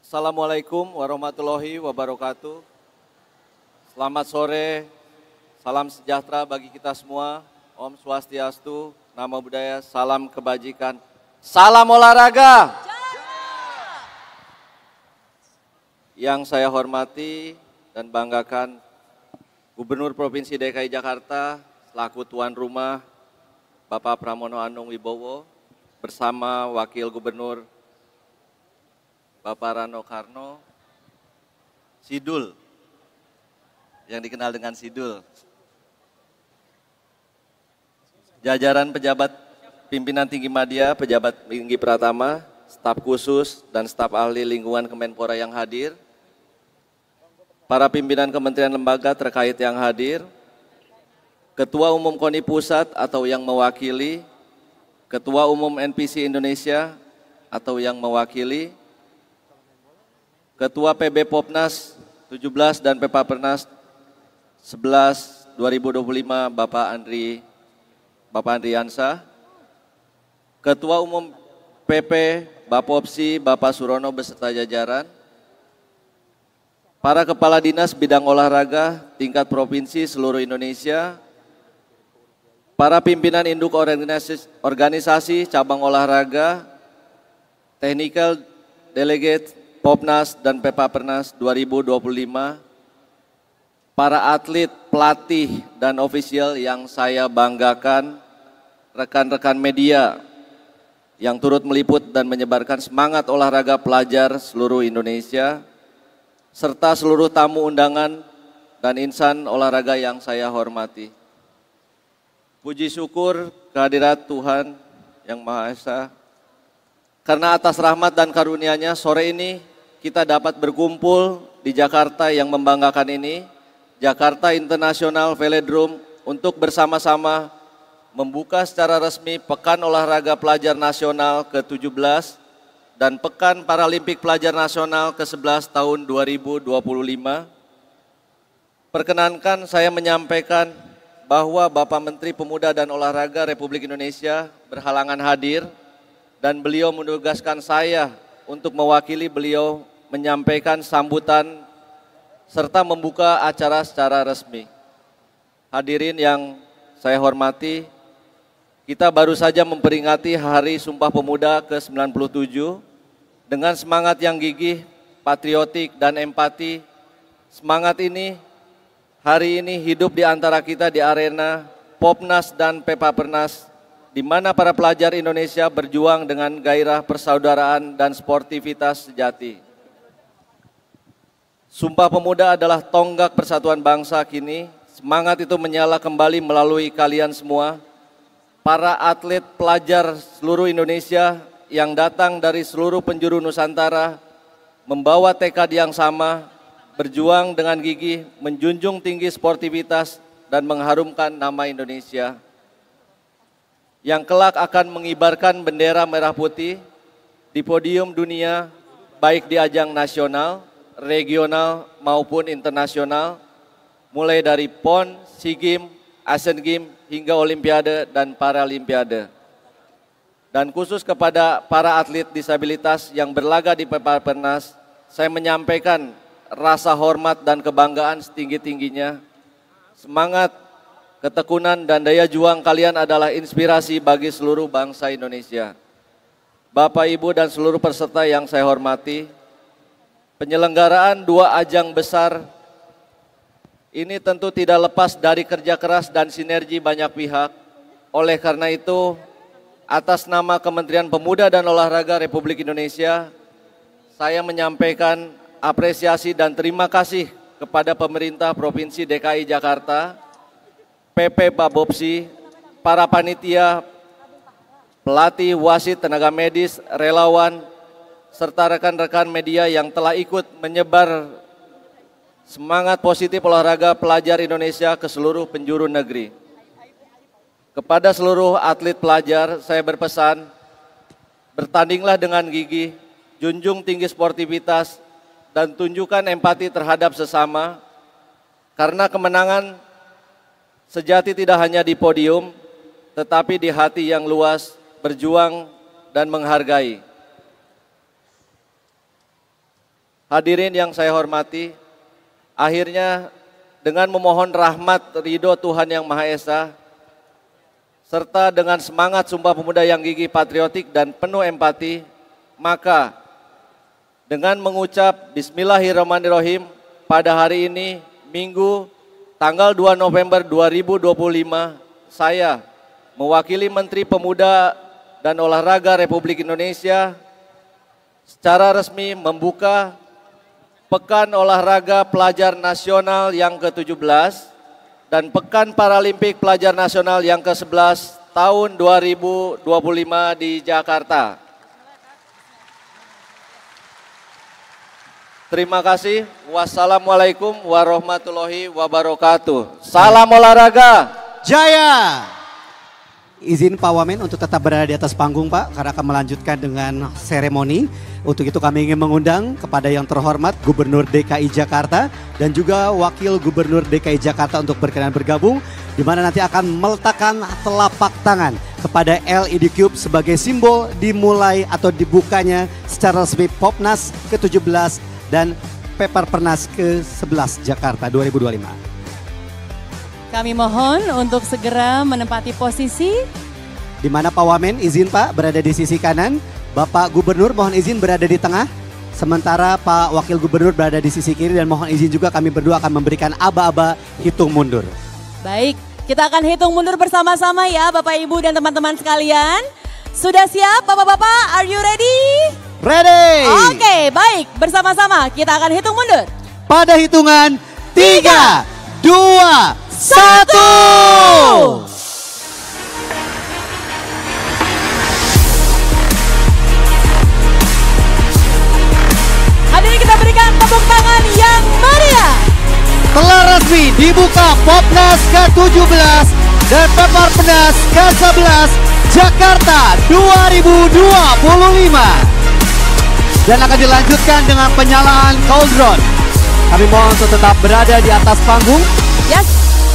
Assalamualaikum warahmatullahi wabarakatuh. Selamat sore, salam sejahtera bagi kita semua. Om Swastiastu, Namo Buddhaya, salam kebajikan, salam olahraga. Yang saya hormati dan banggakan Gubernur Provinsi DKI Jakarta selaku tuan rumah Bapak Pramono Anung Wibowo bersama Wakil Gubernur Bapak Rano Karno, Sidul, yang dikenal dengan Sidul. Jajaran pejabat pimpinan tinggi media, pejabat tinggi pratama, staf khusus dan staf ahli lingkungan Kemenpora yang hadir, para pimpinan kementerian lembaga terkait yang hadir, Ketua Umum KONI Pusat atau yang mewakili, Ketua Umum NPC Indonesia atau yang mewakili, Ketua PB Popnas 17 dan Pepapernas 11 2025 Bapak Andriansa, Ketua Umum PP Bapopsi Bapak Surono beserta jajaran, para Kepala Dinas Bidang Olahraga tingkat Provinsi seluruh Indonesia, para pimpinan induk organisasi cabang olahraga, technical delegate Popnas dan Pepapernas 2025, para atlet, pelatih, dan ofisial yang saya banggakan, rekan-rekan media yang turut meliput dan menyebarkan semangat olahraga pelajar seluruh Indonesia, serta seluruh tamu undangan dan insan olahraga yang saya hormati. Puji syukur kehadirat Tuhan Yang Maha Esa, karena atas rahmat dan karunia-Nya sore ini kita dapat berkumpul di Jakarta yang membanggakan ini, Jakarta International Velodrome, untuk bersama-sama membuka secara resmi Pekan Olahraga Pelajar Nasional ke-17 dan Pekan Paralimpik Pelajar Nasional ke-11 tahun 2025. Perkenankan saya menyampaikan bahwa Bapak Menteri Pemuda dan Olahraga Republik Indonesia berhalangan hadir dan beliau menugaskan saya untuk mewakili beliau menyampaikan sambutan serta membuka acara secara resmi. Hadirin yang saya hormati, kita baru saja memperingati Hari Sumpah Pemuda ke-97 dengan semangat yang gigih, patriotik, dan empati. Semangat ini hari ini hidup di antara kita di arena Popnas dan Pepapernas, di mana para pelajar Indonesia berjuang dengan gairah persaudaraan dan sportivitas sejati. Sumpah Pemuda adalah tonggak persatuan bangsa kini. Semangat itu menyala kembali melalui kalian semua, para atlet pelajar seluruh Indonesia yang datang dari seluruh penjuru Nusantara, membawa tekad yang sama, berjuang dengan gigih, menjunjung tinggi sportivitas dan mengharumkan nama Indonesia, yang kelak akan mengibarkan bendera merah putih di podium dunia, baik di ajang nasional, regional maupun internasional, mulai dari PON, SEA Games, Asian Games, hingga Olimpiade dan Paralimpiade. Dan khusus kepada para atlet disabilitas yang berlaga di Pepapernas, saya menyampaikan rasa hormat dan kebanggaan setinggi-tingginya. Semangat, ketekunan, dan daya juang kalian adalah inspirasi bagi seluruh bangsa Indonesia. Bapak, Ibu, dan seluruh peserta yang saya hormati, penyelenggaraan dua ajang besar ini tentu tidak lepas dari kerja keras dan sinergi banyak pihak. Oleh karena itu, atas nama Kementerian Pemuda dan Olahraga Republik Indonesia, saya menyampaikan apresiasi dan terima kasih kepada pemerintah Provinsi DKI Jakarta, PP Bapopsi, para panitia, pelatih, wasit, tenaga medis, relawan, serta rekan-rekan media yang telah ikut menyebar semangat positif olahraga pelajar Indonesia ke seluruh penjuru negeri. Kepada seluruh atlet pelajar, saya berpesan, bertandinglah dengan gigih, junjung tinggi sportivitas, dan tunjukkan empati terhadap sesama, karena kemenangan sejati tidak hanya di podium, tetapi di hati yang luas, berjuang dan menghargai. hadirin yang saya hormati, akhirnya dengan memohon rahmat ridho Tuhan Yang Maha Esa, serta dengan semangat Sumpah Pemuda yang gigih, patriotik, dan penuh empati, maka dengan mengucap Bismillahirrahmanirrahim pada hari ini, Minggu, tanggal 2 November 2025, saya mewakili Menteri Pemuda dan Olahraga Republik Indonesia secara resmi membuka Pekan Olahraga Pelajar Nasional yang ke-17 dan Pekan Paralimpik Pelajar Nasional yang ke-11 tahun 2025 di Jakarta. Terima kasih. Wassalamualaikum warahmatullahi wabarakatuh. Salam olahraga. Jaya! Izin Pak Wamen untuk tetap berada di atas panggung Pak, karena akan melanjutkan dengan seremoni. Untuk itu kami ingin mengundang kepada yang terhormat Gubernur DKI Jakarta dan juga Wakil Gubernur DKI Jakarta untuk berkenan bergabung, di mana nanti akan meletakkan telapak tangan kepada LED Cube sebagai simbol dimulai atau dibukanya secara resmi Popnas ke-17 dan Peparpernas ke-11 Jakarta 2025. Kami mohon untuk segera menempati posisi. Di mana Pak Wamen izin Pak berada di sisi kanan, Bapak Gubernur mohon izin berada di tengah, sementara Pak Wakil Gubernur berada di sisi kiri, dan mohon izin juga kami berdua akan memberikan aba-aba hitung mundur. Baik, kita akan hitung mundur bersama-sama ya Bapak Ibu dan teman-teman sekalian. Sudah siap Bapak-Bapak? Are you ready? Ready! Oke, baik, bersama-sama kita akan hitung mundur. Pada hitungan 3, 2, 1. Hadirin kita berikan tepuk tangan yang meriah. Telah resmi dibuka Popnas ke-17 dan Peparpernas ke-11 Jakarta 2025. Dan akan dilanjutkan dengan penyalaan cauldron. Kami mohon untuk tetap berada di atas panggung. Yes.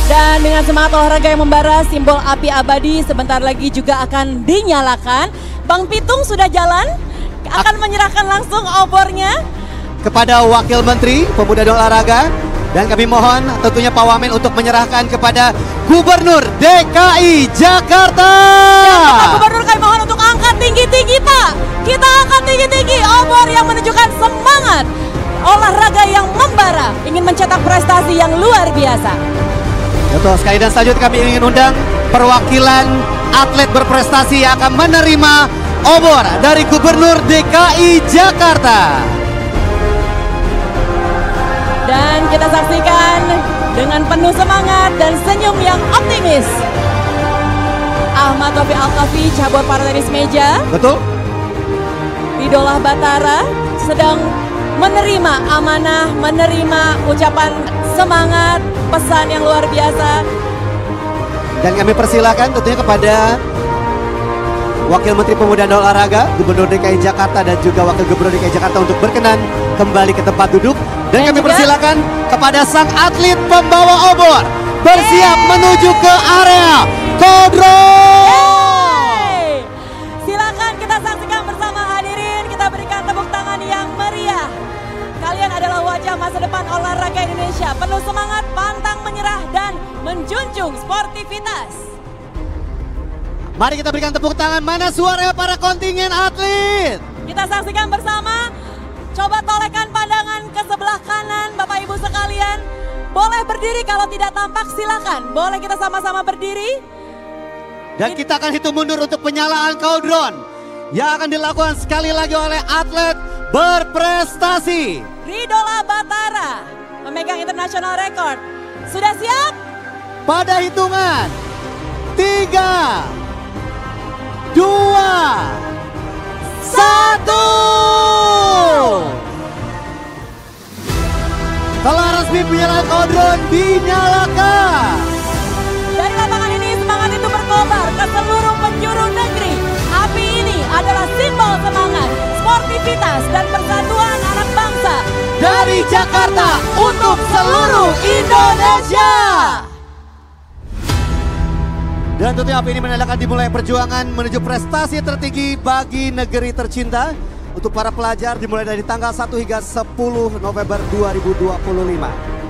Dan dengan semangat olahraga yang membara, simbol api abadi sebentar lagi juga akan dinyalakan. Bang Pitung sudah jalan, akan menyerahkan langsung obornya kepada Wakil Menteri Pemuda dan Olahraga. Dan kami mohon tentunya Pak Wamen untuk menyerahkan kepada Gubernur DKI Jakarta. Dan Pak Gubernur kami mohon untuk angkat tinggi-tinggi Pak. Kita angkat tinggi-tinggi obor yang menunjukkan semangat olahraga yang membara, ingin mencetak prestasi yang luar biasa. Betul sekali, dan selanjutnya kami ingin undang perwakilan atlet berprestasi yang akan menerima obor dari Gubernur DKI Jakarta. Dan kita saksikan dengan penuh semangat dan senyum yang optimis, Ahmad Taufik Alkafi, cabur para tenis meja. Betul. Ridholah Batara sedang menerima amanah, menerima ucapan semangat, pesan yang luar biasa. Dan kami persilakan tentunya kepada Wakil Menteri Pemuda dan Olahraga, Gubernur DKI Jakarta dan juga Wakil Gubernur DKI Jakarta untuk berkenan kembali ke tempat duduk. Dan kami persilakan kepada sang atlet pembawa obor bersiap menuju ke area cauldron. Silakan kita saksikan bersama hadirin, kita berikan tepuk tangan yang meriah. Kalian adalah wajah masa depan olahraga Indonesia, penuh semangat, pantang menyerah, dan menjunjung sportivitas. Mari kita berikan tepuk tangan. Mana suara para kontingen atlet? Kita saksikan bersama. Coba tolekan pandangan ke sebelah kanan Bapak Ibu sekalian. Boleh berdiri, kalau tidak tampak silakan. Boleh kita sama-sama berdiri. Dan kita akan hitung mundur untuk penyalaan cauldron yang akan dilakukan sekali lagi oleh atlet berprestasi. Ridholah Batara memegang international record. Sudah siap? Pada hitungan 3, 2, 1. Telah resmi penyalaan cauldron dinyalakan. Dari lapangan ini semangat itu berkobar ke seluruh penjuru negeri. Api ini adalah simbol semangat, sportivitas, dan persatuan anak bangsa. Dari Jakarta untuk seluruh Indonesia. Dan tentunya api ini menandakan dimulai perjuangan menuju prestasi tertinggi bagi negeri tercinta. untuk para pelajar dimulai dari tanggal 1 hingga 10 November 2025.